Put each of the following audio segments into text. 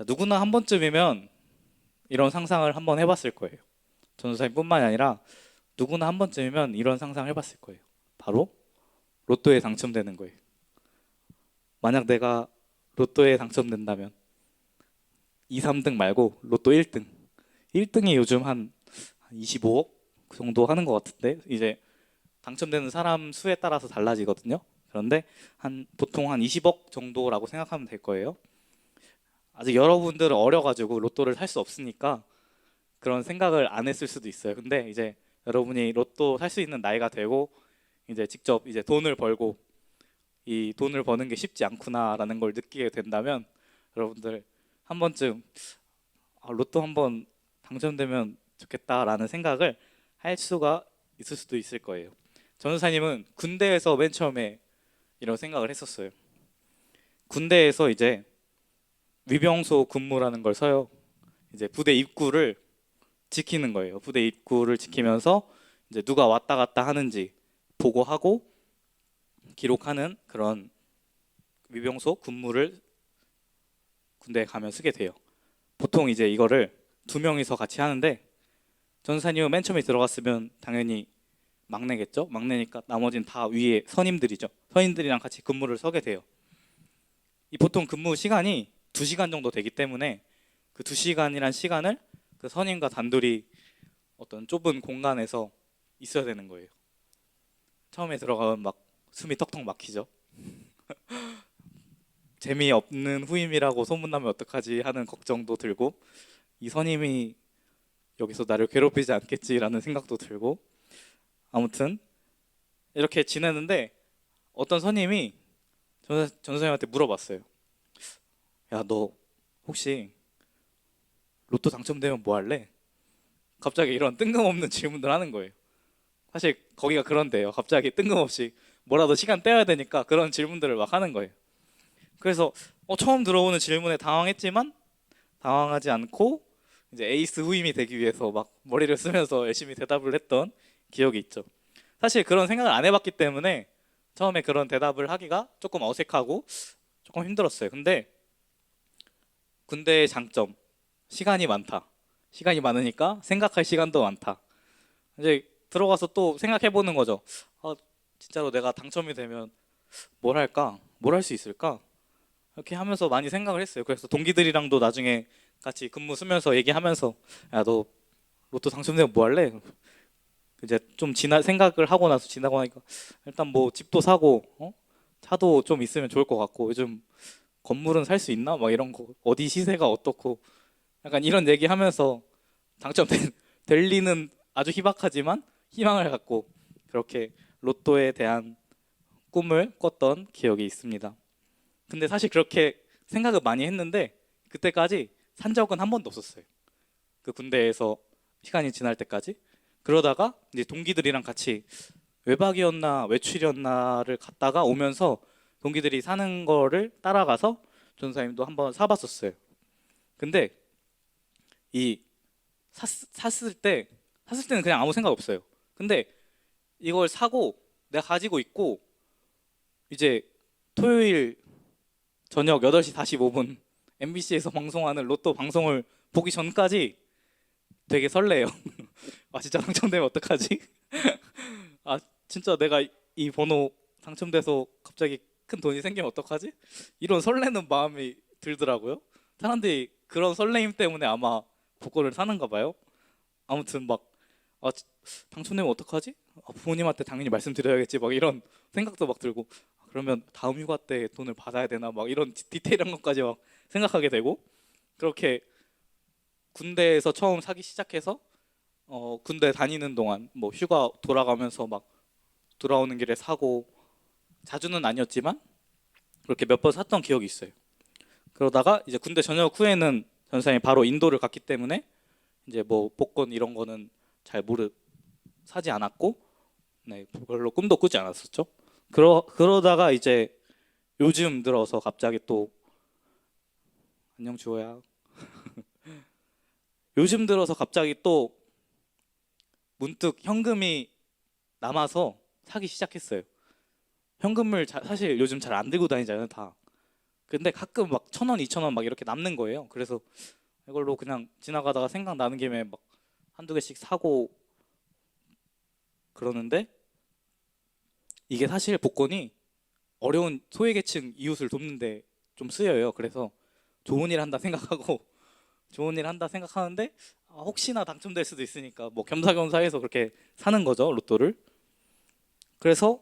누구나 한 번쯤이면 이런 상상을 한번 해봤을 거예요. 전도사님뿐만이 아니라 누구나 한 번쯤이면 이런 상상을 해봤을 거예요. 바로 로또에 당첨되는 거예요. 만약 내가 로또에 당첨된다면 2, 3등 말고 로또 1등. 1등이 요즘 한 25억 그 정도 하는 것 같은데 이제 당첨되는 사람 수에 따라서 달라지거든요. 그런데 보통 한 20억 정도라고 생각하면 될 거예요. 아직 여러분들은 어려가지고 로또를 살 수 없으니까 그런 생각을 안 했을 수도 있어요. 근데 이제 여러분이 로또 살 수 있는 나이가 되고 이제 직접 이제 돈을 벌고 이 돈을 버는 게 쉽지 않구나라는 걸 느끼게 된다면 여러분들 한 번쯤 로또 한번 당첨되면 좋겠다라는 생각을 할 수가 있을 수도 있을 거예요. 전우사님은 군대에서 맨 처음에 이런 생각을 했었어요. 군대에서 이제 위병소 근무라는 걸 서요. 이제 부대 입구를 지키는 거예요. 부대 입구를 지키면서 이제 누가 왔다 갔다 하는지 보고하고 기록하는 그런 위병소 근무를 군대에 가면 쓰게 돼요. 보통 이제 이거를 두 명이서 같이 하는데 전사님은 맨 처음에 들어갔으면 당연히 막내겠죠? 막내니까 나머지는 다 위에 선임들이죠. 선임들이랑 같이 근무를 서게 돼요. 이 보통 근무 시간이 2시간 정도 되기 때문에 그 2시간이란 시간을 그 선임과 단둘이 어떤 좁은 공간에서 있어야 되는 거예요. 처음에 들어가면 막 숨이 턱턱 막히죠. 재미없는 후임이라고 소문나면 어떡하지 하는 걱정도 들고 이 선임이 여기서 나를 괴롭히지 않겠지라는 생각도 들고 아무튼 이렇게 지내는데 어떤 선임이 전선생님한테 물어봤어요. 야, 너 혹시 로또 당첨되면 뭐 할래? 갑자기 이런 뜬금없는 질문들 하는 거예요. 사실 거기가 그런데요. 갑자기 뜬금없이 뭐라도 시간 떼야 되니까 그런 질문들을 막 하는 거예요. 그래서 처음 들어오는 질문에 당황했지만 당황하지 않고 이제 에이스 후임이 되기 위해서 막 머리를 쓰면서 열심히 대답을 했던 기억이 있죠. 사실 그런 생각을 안 해봤기 때문에 처음에 그런 대답을 하기가 조금 어색하고 조금 힘들었어요. 근데 군대의 장점, 시간이 많다. 시간이 많으니까 생각할 시간도 많다. 이제 들어가서 또 생각해 보는 거죠. 아, 진짜로 내가 당첨이 되면 뭘 할까? 뭘 할 수 있을까? 이렇게 하면서 많이 생각을 했어요. 그래서 동기들이랑도 나중에 같이 근무 쓰면서 얘기하면서 야, 너 로또 당첨되면 뭐 할래? 이제 좀 생각을 하고 나서 지나고 나니까 일단 뭐 집도 사고 차도 좀 있으면 좋을 것 같고 요즘 건물은 살 수 있나? 막 이런 거 어디 시세가 어떻고 약간 이런 얘기하면서 당첨될 될 리는 아주 희박하지만 희망을 갖고 그렇게 로또에 대한 꿈을 꿨던 기억이 있습니다. 근데 사실 그렇게 생각을 많이 했는데 그때까지 산 적은 한 번도 없었어요. 그 군대에서 시간이 지날 때까지. 그러다가 이제 동기들이랑 같이 외박이었나 외출이었나를 갔다가 오면서 동기들이 사는 거를 따라가서 전사님도 한번 사봤었어요. 근데 이 샀을 때 샀을 때는 그냥 아무 생각 없어요. 근데 이걸 사고 내가 가지고 있고 이제 토요일 저녁 8시 45분 MBC에서 방송하는 로또 방송을 보기 전까지 되게 설레요. 아 진짜 당첨되면 어떡하지? 아 진짜 내가 이 번호 당첨돼서 갑자기 큰 돈이 생기면 어떡하지? 이런 설레는 마음이 들더라고요. 사람들이 그런 설레임 때문에 아마 복권을 사는가 봐요. 아무튼 막 아, 당첨되면 어떡하지? 부모님한테 당연히 말씀드려야겠지. 막 이런 생각도 막 들고 그러면 다음 휴가 때 돈을 받아야 되나 막 이런 디테일한 것까지 막 생각하게 되고 그렇게 군대에서 처음 사기 시작해서 군대 다니는 동안 뭐 휴가 돌아가면서 막 돌아오는 길에 사고 자주는 아니었지만 그렇게 몇 번 샀던 기억이 있어요. 그러다가 이제 군대 전역 후에는 전사님이 바로 인도를 갔기 때문에 이제 뭐 복권 이런 거는 잘 사지 않았고 네, 별로 꿈도 꾸지 않았었죠. 그러다가 이제 요즘 들어서 갑자기 또 안녕 주호야. 요즘 들어서 갑자기 또 문득 현금이 남아서 사기 시작했어요. 현금을 사실 요즘 잘 안 들고 다니잖아요, 다. 근데 가끔 막 1,000원, 2,000원 막 이렇게 남는 거예요. 그래서 이걸로 그냥 지나가다가 생각나는 김에 막 한두 개씩 사고 그러는데, 이게 사실 복권이 어려운 소외계층 이웃을 돕는데 좀 쓰여요. 그래서 좋은 일 한다 생각하고 좋은 일 한다 생각하는데, 혹시나 당첨될 수도 있으니까 뭐 겸사겸사 해서 그렇게 사는 거죠, 로또를. 그래서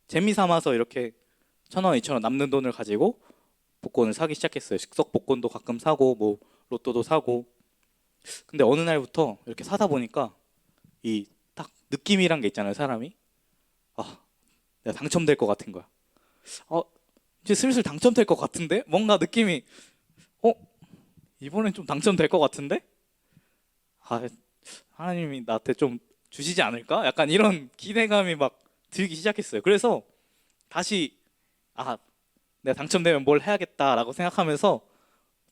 재미 삼아서 이렇게 1,000원, 2,000원 남는 돈을 가지고 복권을 사기 시작했어요. 즉석 복권도 가끔 사고 뭐 로또도 사고. 근데 어느 날부터 이렇게 사다 보니까 이 딱 느낌이란 게 있잖아요, 사람이. 아, 내가 당첨될 것 같은 거야. 어, 이제 슬슬 당첨될 것 같은데? 뭔가 느낌이, 어, 이번엔 좀 당첨될 것 같은데? 아, 하나님이 나한테 좀 주시지 않을까? 약간 이런 기대감이 막 들기 시작했어요. 그래서 다시, 아, 내가 당첨되면 뭘 해야겠다라고 생각하면서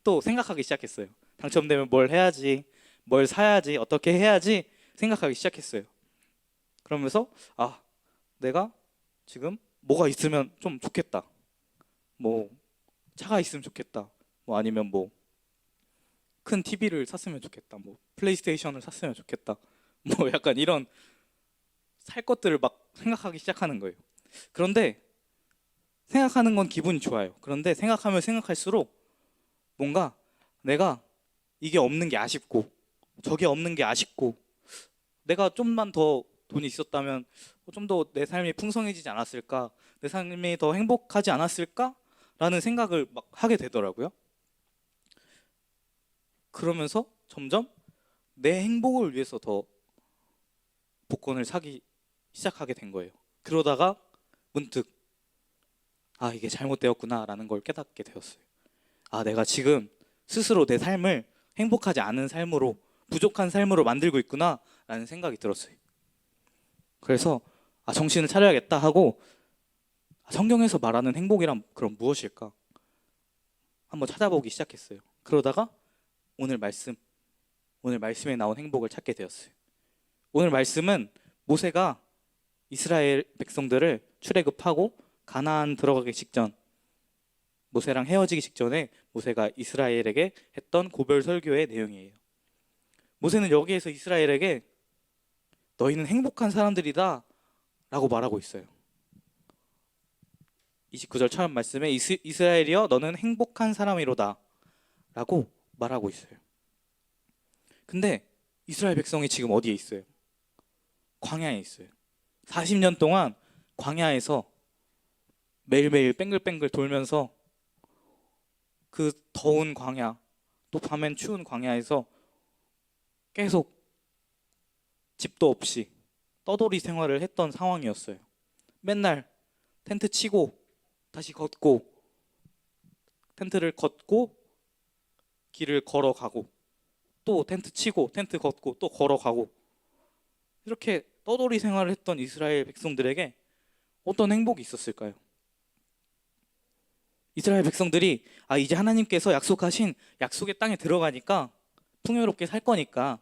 또 생각하기 시작했어요. 당첨되면 뭘 해야지, 뭘 사야지, 어떻게 해야지 생각하기 시작했어요. 그러면서, 내가 지금 뭐가 있으면 좀 좋겠다. 뭐 차가 있으면 좋겠다. 뭐 아니면 뭐 큰 TV를 샀으면 좋겠다. 뭐 플레이스테이션을 샀으면 좋겠다. 뭐 약간 이런 살 것들을 막 생각하기 시작하는 거예요. 그런데 생각하는 건 기분이 좋아요. 그런데 생각하면 생각할수록 뭔가 내가 이게 없는 게 아쉽고 저게 없는 게 아쉽고, 내가 좀만 더 돈이 있었다면 좀 더 내 삶이 풍성해지지 않았을까? 내 삶이 더 행복하지 않았을까? 라는 생각을 막 하게 되더라고요. 그러면서 점점 내 행복을 위해서 더 복권을 사기 시작하게 된 거예요. 그러다가 문득, 이게 잘못되었구나라는 걸 깨닫게 되었어요. 내가 지금 스스로 내 삶을 행복하지 않은 삶으로, 부족한 삶으로 만들고 있구나라는 생각이 들었어요. 그래서 정신을 차려야겠다 하고, 성경에서 말하는 행복이란 그럼 무엇일까? 한번 찾아보기 시작했어요. 그러다가 오늘 말씀, 오늘 말씀에 나온 행복을 찾게 되었어요. 오늘 말씀은 모세가 이스라엘 백성들을 출애굽하고 가나안 들어가기 직전, 모세랑 헤어지기 직전에 모세가 이스라엘에게 했던 고별 설교의 내용이에요. 모세는 여기에서 이스라엘에게 너희는 행복한 사람들이다 라고 말하고 있어요. 29절 처음 말씀에 이스라엘이여 너는 행복한 사람이로다 라고 말하고 있어요. 근데 이스라엘 백성이 지금 어디에 있어요? 광야에 있어요. 40년 동안 광야에서 매일매일 뱅글뱅글 돌면서 그 더운 광야, 또 밤엔 추운 광야에서 계속 집도 없이 떠돌이 생활을 했던 상황이었어요. 맨날 텐트 치고 다시 걷고, 텐트를 걷고 길을 걸어가고, 또 텐트 치고 텐트 걷고 또 걸어가고, 이렇게 떠돌이 생활을 했던 이스라엘 백성들에게 어떤 행복이 있었을까요? 이스라엘 백성들이 이제 하나님께서 약속하신 약속의 땅에 들어가니까 풍요롭게 살 거니까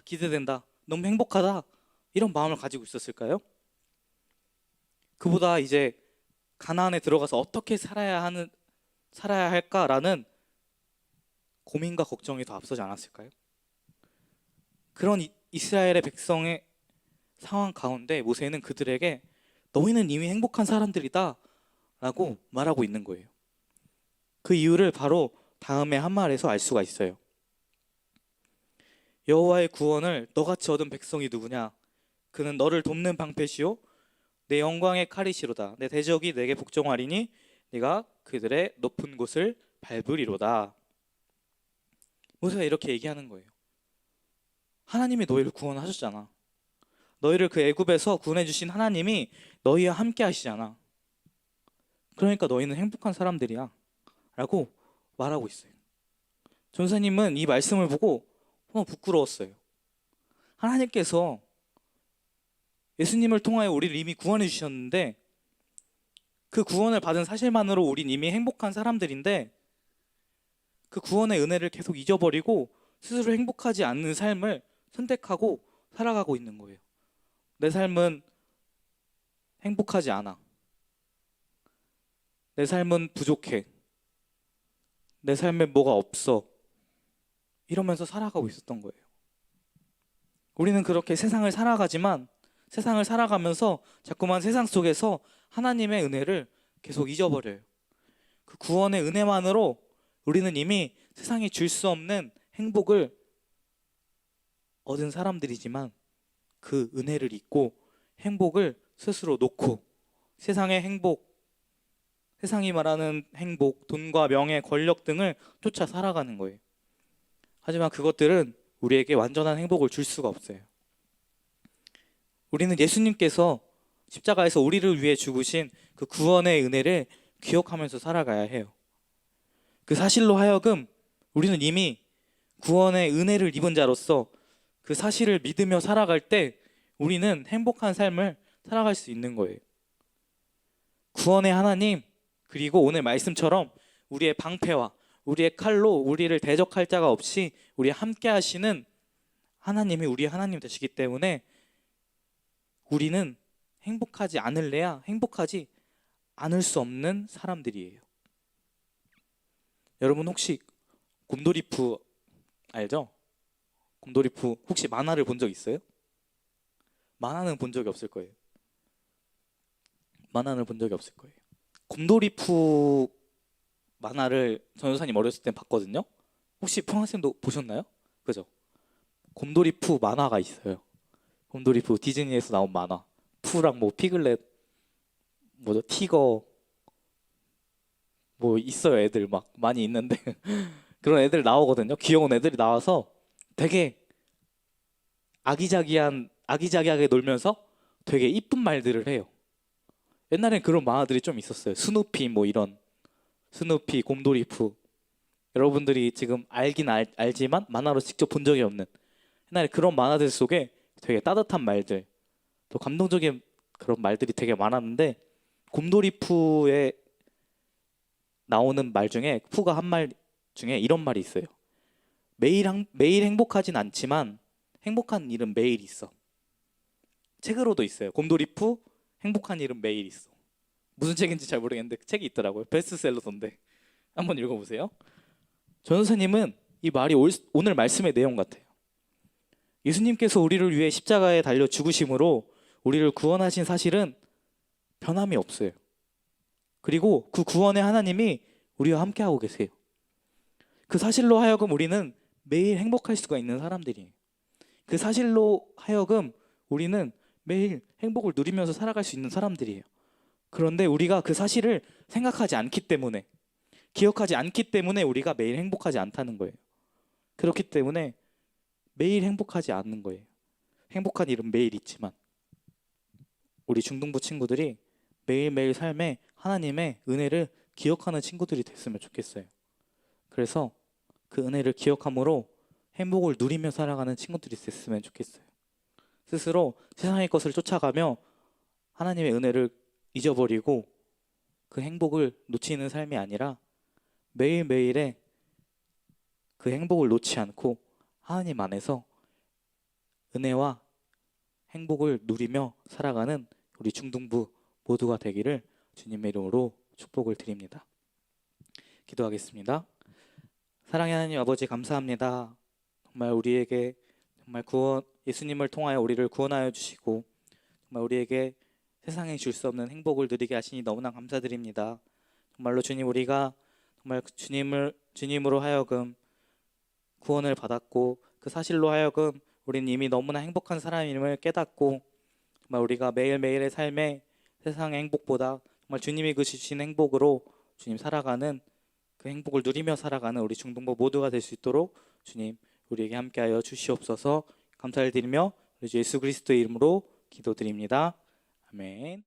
기대된다, 너무 행복하다, 이런 마음을 가지고 있었을까요? 그보다 이제 가나안에 들어가서 어떻게 살아야 할까라는 고민과 걱정이 더 앞서지 않았을까요? 그런 이스라엘의 백성의 상황 가운데 모세는 그들에게 너희는 이미 행복한 사람들이다 라고 말하고 있는 거예요. 그 이유를 바로 다음의 한 말에서 알 수가 있어요. 여호와의 구원을 너같이 얻은 백성이 누구냐? 그는 너를 돕는 방패시요 내 영광의 칼이시로다. 내 대적이 내게 복종하리니 네가 그들의 높은 곳을 밟으리로다. 모세가 이렇게 얘기하는 거예요. 하나님이 너희를 구원하셨잖아. 너희를 그 애굽에서 구원해 주신 하나님이 너희와 함께 하시잖아. 그러니까 너희는 행복한 사람들이야 라고 말하고 있어요. 전사님은 이 말씀을 보고 너무 부끄러웠어요. 하나님께서 예수님을 통하여 우리를 이미 구원해 주셨는데, 그 구원을 받은 사실만으로 우린 이미 행복한 사람들인데, 그 구원의 은혜를 계속 잊어버리고 스스로 행복하지 않는 삶을 선택하고 살아가고 있는 거예요. 내 삶은 행복하지 않아. 내 삶은 부족해. 내 삶에 뭐가 없어. 이러면서 살아가고 있었던 거예요. 우리는 그렇게 세상을 살아가지만 세상을 살아가면서 자꾸만 세상 속에서 하나님의 은혜를 계속 잊어버려요. 그 구원의 은혜만으로 우리는 이미 세상이 줄 수 없는 행복을 얻은 사람들이지만 그 은혜를 잊고 행복을 스스로 놓고 세상의 행복, 세상이 말하는 행복, 돈과 명예, 권력 등을 쫓아 살아가는 거예요. 하지만 그것들은 우리에게 완전한 행복을 줄 수가 없어요. 우리는 예수님께서 십자가에서 우리를 위해 죽으신 그 구원의 은혜를 기억하면서 살아가야 해요. 그 사실로 하여금 우리는 이미 구원의 은혜를 입은 자로서 그 사실을 믿으며 살아갈 때 우리는 행복한 삶을 살아갈 수 있는 거예요. 구원의 하나님, 그리고 오늘 말씀처럼 우리의 방패와 우리의 칼로 우리를 대적할 자가 없이 우리 함께 하시는 하나님이 우리의 하나님 되시기 때문에 우리는 행복하지 않을래야 행복하지 않을 수 없는 사람들이에요. 여러분 혹시 곰돌이푸 알죠? 곰돌이푸 혹시 만화를 본 적 있어요? 만화는 본 적이 없을 거예요. 만화는 본 적이 없을 거예요. 곰돌이푸 만화를 전도사님 어렸을 때 봤거든요. 혹시 평화쌤도 보셨나요? 그죠? 곰돌이푸 만화가 있어요. 곰돌이푸 디즈니에서 나온 만화. 푸랑 뭐 피글렛, 뭐죠? 티거 뭐 있어요. 애들 막 많이 있는데 그런 애들 나오거든요. 귀여운 애들이 나와서 되게 아기자기하게 놀면서 되게 이쁜 말들을 해요. 옛날엔 그런 만화들이 좀 있었어요. 스누피 뭐 이런 스누피, 곰돌이푸. 여러분들이 지금 알지만 만화로 직접 본 적이 없는 옛날에 그런 만화들 속에 되게 따뜻한 말들, 또 감동적인 그런 말들이 되게 많았는데 곰돌이푸에 나오는 말 중에 푸가 한 말 중에 이런 말이 있어요. 매일 행복하진 않지만 행복한 일은 매일 있어. 책으로도 있어요. 곰돌이푸 행복한 일은 매일 있어. 무슨 책인지 잘 모르겠는데 책이 있더라고요. 베스트셀러던데 한번 읽어보세요. 전도사님은 이 말이 오늘 말씀의 내용 같아요. 예수님께서 우리를 위해 십자가에 달려 죽으심으로 우리를 구원하신 사실은 변함이 없어요. 그리고 그 구원의 하나님이 우리와 함께하고 계세요. 그 사실로 하여금 우리는 매일 행복할 수가 있는 사람들이에요. 그 사실로 하여금 우리는 매일 행복을 누리면서 살아갈 수 있는 사람들이에요. 그런데 우리가 그 사실을 생각하지 않기 때문에, 기억하지 않기 때문에 우리가 매일 행복하지 않다는 거예요. 그렇기 때문에 매일 행복하지 않는 거예요. 행복한 일은 매일 있지만 우리 중등부 친구들이 매일매일 삶에 하나님의 은혜를 기억하는 친구들이 됐으면 좋겠어요. 그래서 그 은혜를 기억함으로 행복을 누리며 살아가는 친구들이 됐으면 좋겠어요. 스스로 세상의 것을 쫓아가며 하나님의 은혜를 잊어버리고 그 행복을 놓치는 삶이 아니라 매일매일의 그 행복을 놓지 않고 하나님 안에서 은혜와 행복을 누리며 살아가는 우리 중등부 모두가 되기를 주님의 이름으로 축복을 드립니다. 기도하겠습니다. 사랑의 하나님 아버지 감사합니다. 정말 우리에게 정말 예수님을 통하여 우리를 구원하여 주시고 정말 우리에게 세상에 줄 수 없는 행복을 누리게 하시니 너무나 감사드립니다. 정말로 주님, 우리가 정말 주님으로 하여금 구원을 받았고 그 사실로 하여금 우리는 이미 너무나 행복한 사람임을 깨닫고 정말 우리가 매일매일의 삶에 세상의 행복보다 정말 주님이 주신 행복으로 주님 살아가는 그 행복을 누리며 살아가는 우리 중등부 모두가 될 수 있도록 주님 우리에게 함께하여 주시옵소서. 감사를 드리며 우리 주 예수 그리스도의 이름으로 기도드립니다. 아멘.